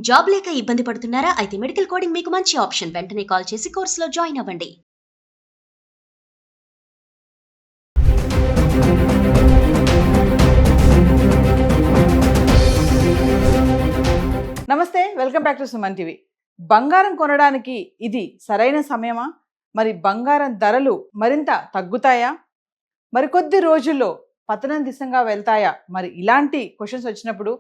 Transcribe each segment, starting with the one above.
Job లేక ఇబ్బంది పడుతున్నారా? అయితే మెడికల్ కోడింగ్ మీకు మంచి ఆప్షన్. వెంటనే కాల్ చేసి కోర్సులో జాయిన్ అవ్వండి. నమస్తే, welcome back to Suman TV. బంగారం కొనడానికి ఇది సరైన సమయమా? మరి బంగారం ధరలు మరింత తగ్గుతాయా? మరికొద్ది రోజుల్లో పతనం దిశగా వెళ్తాయా? మరి ఇలాంటి క్వశ్చన్స్ వచ్చినప్పుడు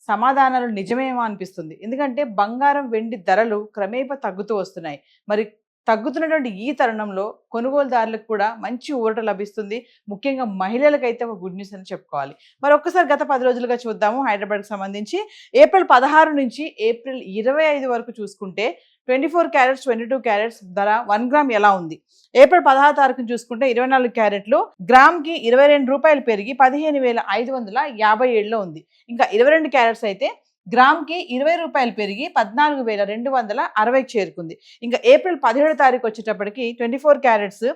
సమాధానాలు నిజమేమో అనిపిస్తుంది. ఎందుకంటే బంగారం వెండి ధరలు క్రమేపా తగ్గుతూ వస్తున్నాయి. మరి తగ్గుతున్నటువంటి ఈ తరుణంలో కొనుగోలుదారులకు కూడా మంచి ఊరట లభిస్తుంది. ముఖ్యంగా మహిళలకైతే ఒక గుడ్ న్యూస్ అని చెప్పుకోవాలి. మరి ఒక్కసారి గత 10 రోజులుగా చూద్దాము. హైదరాబాద్కి సంబంధించి ఏప్రిల్ 16 నుంచి ఏప్రిల్ 25 వరకు చూసుకుంటే 24 క్యారెట్స్ 22 క్యారెట్స్ ధర 1 గ్రామ్ ఎలా ఉంది? ఏప్రిల్ 16 తారీఖున చూసుకుంటే 24 క్యారెట్లు గ్రామ్కి 22 రూపాయలు పెరిగి 15,557లో ఉంది. ఇంకా 22 క్యారెట్స్ అయితే గ్రామ్కి 20 రూపాయలు పెరిగి 14,260కి చేరుకుంది. ఇంకా ఏప్రిల్ 17 తారీఖు వచ్చేటప్పటికి 24 క్యారెట్స్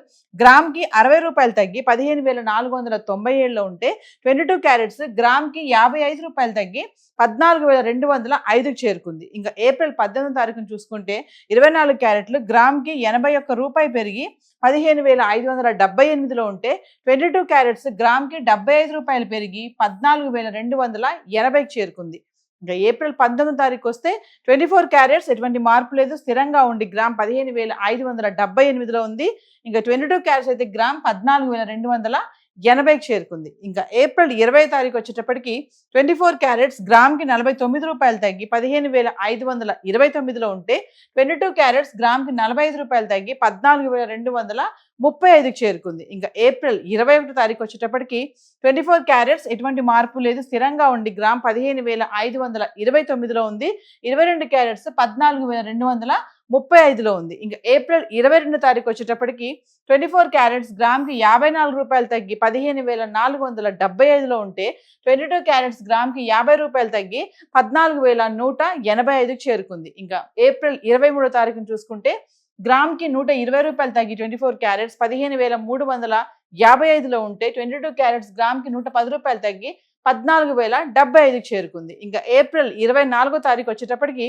గ్రామ్కి 60 రూపాయలు తగ్గి 15,497లో ఉంటే 22 క్యారెట్స్ గ్రామ్కి 55 రూపాయలు తగ్గి 14,205కి చేరుకుంది. ఇంకా ఏప్రిల్ 18 తారీఖున చూసుకుంటే 24 క్యారెట్లు గ్రామ్కి 81 రూపాయలు పెరిగి 15,578లో ఉంటే 22 క్యారెట్స్ గ్రామ్కి 75 రూపాయలు పెరిగి 14,280కి చేరుకుంది. ఇంకా ఏప్రిల్ 19 తారీఖు వస్తే 24 క్యారెట్స్ ఎటువంటి మార్పు లేదు, స్థిరంగా ఉండి గ్రామ్ 15,578లో ఉంది. ఇంకా 22 క్యారెట్స్ అయితే గ్రామ్ 14,280కి చేరుకుంది. ఇంకా ఏప్రిల్ 20 తారీఖు వచ్చేటప్పటికి 24 క్యారెట్స్ గ్రామ్కి 49 రూపాయలు తగ్గి 15,529లో ఉంటే 22 క్యారెట్స్ గ్రామ్కి 45 రూపాయలు తగ్గి 14,235కి చేరుకుంది. ఇంకా ఏప్రిల్ 21 తారీఖు వచ్చేటప్పటికి 24 క్యారెట్స్ ఎటువంటి మార్పు లేదు, స్థిరంగా ఉండి గ్రామ్ 15,529లో ఉంది. 22 క్యారెట్స్ 14,235లో ఉంది. ఇంకా ఏప్రిల్ 22 తారీఖు వచ్చేటప్పటికి 24 క్యారెట్స్ గ్రామ్కి 54 రూపాయలు తగ్గి 15,475లో ఉంటే 22 క్యారెట్స్ గ్రామ్కి 50 రూపాయలు తగ్గి 14,185కి చేరుకుంది. ఇంకా ఏప్రిల్ 23 తారీఖును చూసుకుంటే గ్రామ్కి 120 రూపాయలు తగ్గి 24 క్యారెట్స్ 15,355లో ఉంటే 22 క్యారెట్స్ గ్రామ్కి 110 రూపాయలు తగ్గి 14,075కి చేరుకుంది. ఇంకా ఏప్రిల్ 24 తారీఖు వచ్చేటప్పటికి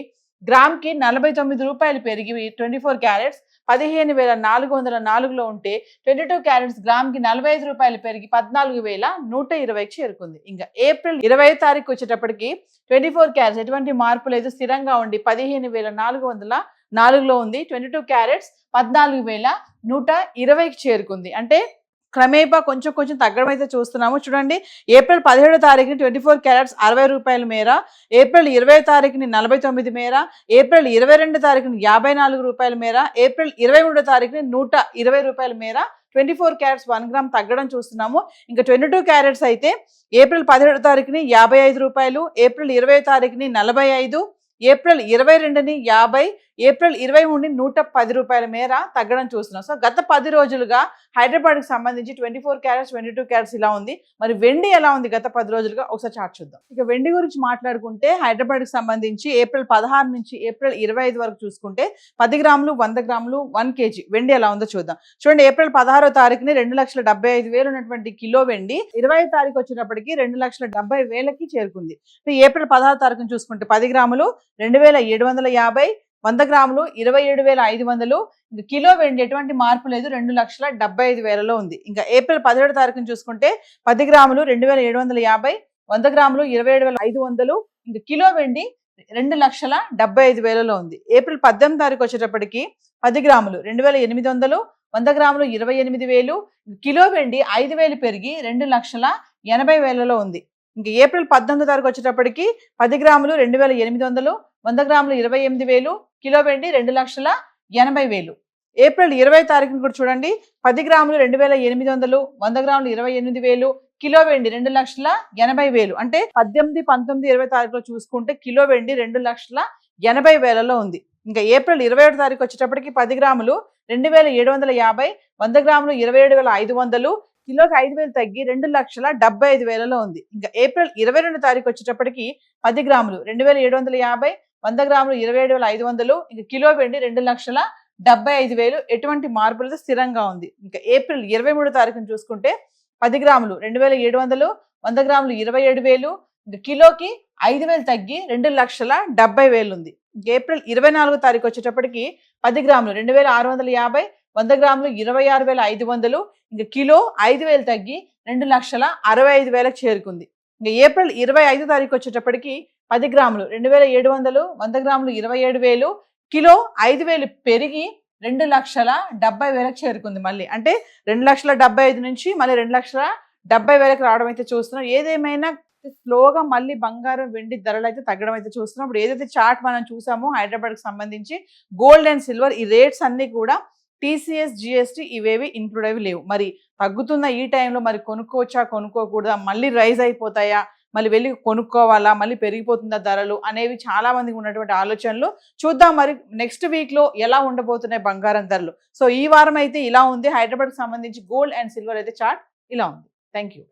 గ్రామ్కి 49 రూపాయలు పెరిగి 24 క్యారెట్స్ 15,404లో ఉంటే 22 క్యారెట్స్ గ్రామ్కి 45 రూపాయలు పెరిగి 14,120కి చేరుకుంది. ఇంకా ఏప్రిల్ 20 తారీఖు వచ్చేటప్పటికి 24 క్యారెట్స్ ఎటువంటి మార్పు లేదు, స్థిరంగా ఉండి 15,404లో ఉంది. 22 క్యారెట్స్ 14,120కి చేరుకుంది. అంటే క్రమేపా కొంచెం తగ్గడం అయితే చూస్తున్నాము. చూడండి, ఏప్రిల్ 17 తారీఖుని 24 క్యారెట్స్ 60 రూపాయల మేర, ఏప్రిల్ 20 తారీఖుని 49 మేర, ఏప్రిల్ 22 తారీఖుని 54 రూపాయల మేర, ఏప్రిల్ 23 తారీఖుని 120 రూపాయల మేర 24 క్యారెట్స్ 1 గ్రామ్ తగ్గడం చూస్తున్నాము. ఇంకా 22 క్యారెట్స్ అయితే ఏప్రిల్ 17 తారీఖుని 55 రూపాయలు, ఏప్రిల్ 20 తారీఖుని 45, ఏప్రిల్ 22ని 50, ఏప్రిల్ 23ని 110 రూపాయల మేర తగ్గడం చూస్తున్నాం. సో గత 10 రోజులుగా హైదరాబాద్కి సంబంధించి 24 క్యారెట్స్ 22 క్యారెట్స్ ఇలా ఉంది. మరి వెండి ఎలా ఉంది గత 10 రోజులుగా ఒకసారి చార్ట్ చూద్దాం. ఇక వెండి గురించి మాట్లాడుకుంటే హైదరాబాద్కి సంబంధించి ఏప్రిల్ 16 నుంచి ఏప్రిల్ 25 వరకు చూసుకుంటే 10 గ్రాములు 100 గ్రాములు 1 కేజీ వెండి ఎలా ఉందో చూద్దాం. చూడండి, ఏప్రిల్ 16వ తారీఖుని 2,75,000 ఉన్నటువంటి కిలో వెండి 20 తారీఖు వచ్చినప్పటికీ 2,70,000కి చేరుకుంది. ఏప్రిల్ 16 తారీఖుని చూసుకుంటే 10 గ్రాములు 2,750, 100 గ్రాములు 27,500. ఇంకా కిలో వెండి ఎటువంటి మార్పు లేదు, 2,75,000లో ఉంది. ఇంకా ఏప్రిల్ 17 తారీఖుని చూసుకుంటే 10 గ్రాములు 2,750, 100 గ్రాములు 27,500. ఇంకా కిలో వెండి 2,75,000లో ఉంది. ఏప్రిల్ 18 తారీఖు వచ్చేటప్పటికి 10 గ్రాములు 2,800, 100 గ్రాములు 28,000. కిలో వెండి 5,000 పెరిగి 2,80,000లో ఉంది. ఇంకా ఏప్రిల్ 19 తారీఖు వచ్చేటప్పటికి 10 గ్రాములు 2,800, 100 గ్రాములు 28,000, కిలో వెండి 2,80,000. ఏప్రిల్ 20 తారీఖున కూడా చూడండి, 10 గ్రాములు 2,800, 100 గ్రాములు 28,000, కిలో వెండి 2,80,000. అంటే 18, 19, 20 తారీఖులో చూసుకుంటే కిలో వెండి 2,80,000లో ఉంది. ఇంకా ఏప్రిల్ 21 తారీఖు వచ్చేటప్పటికి 10 గ్రాములు 2,750, 100 గ్రాములు 27,500, కిలోకి 5,000 తగ్గి 2,75,000లో ఉంది. ఇంకా ఏప్రిల్ 22 తారీఖు వచ్చేటప్పటికి 10 గ్రాములు 2,750, 100 గ్రాములు 27,500. ఇంకా కిలో వెండి 2,75,000. ఎటువంటి మార్పులతో స్థిరంగా ఉంది. ఇంకా ఏప్రిల్ 23 తారీఖును చూసుకుంటే 10 గ్రాములు 2,700, 100 గ్రాములు 27,000, ఇంకా కిలోకి 5,000 తగ్గి 2,70,000 ఉంది. ఏప్రిల్ 24 తారీఖు వచ్చేటప్పటికి 10 గ్రాములు 2,650, 100 గ్రాములు 26,500, ఇంకా కిలో 5,000 తగ్గి 2,65,000 చేరుకుంది. ఇంకా ఏప్రిల్ 25 తారీఖు వచ్చేటప్పటికి 10 గ్రాములు 2,700, 100 గ్రాములు 27,000, కిలో 5,000 పెరిగి 2,70,000 చేరుకుంది. మళ్ళీ అంటే 2,75,000 నుంచి మళ్ళీ 2,70,000 రావడం అయితే చూస్తున్నాం. ఏదేమైనా స్లోగా మళ్ళీ బంగారం వెండి ధరలు అయితే తగ్గడం అయితే చూస్తున్నాం. ఇప్పుడు ఏదైతే చార్ట్ మనం చూసామో హైదరాబాద్ కి సంబంధించి గోల్డ్ అండ్ సిల్వర్ ఈ రేట్స్ అన్ని కూడా టీసీఎస్ జిఎస్టీ ఇవేవి ఇంక్లూడ్ అవి లేవు. మరి తగ్గుతున్న ఈ టైంలో మరి కొనుక్కోవచ్చా కొనుక్కోకూడదా, మళ్ళీ రైజ్ అయిపోతాయా, మళ్ళీ వెళ్ళి కొనుక్కోవాలా, మళ్ళీ పెరిగిపోతుందా ధరలు అనేవి చాలా మందికి ఉన్నటువంటి ఆలోచనలు. చూద్దాం మరి నెక్స్ట్ వీక్ లో ఎలా ఉండబోతున్నాయి బంగారం ధరలు. సో ఈ వారం అయితే ఇలా ఉంది. హైదరాబాద్ కి సంబంధించి గోల్డ్ అండ్ సిల్వర్ అయితే చార్ట్ ఇలా ఉంది. Thank you.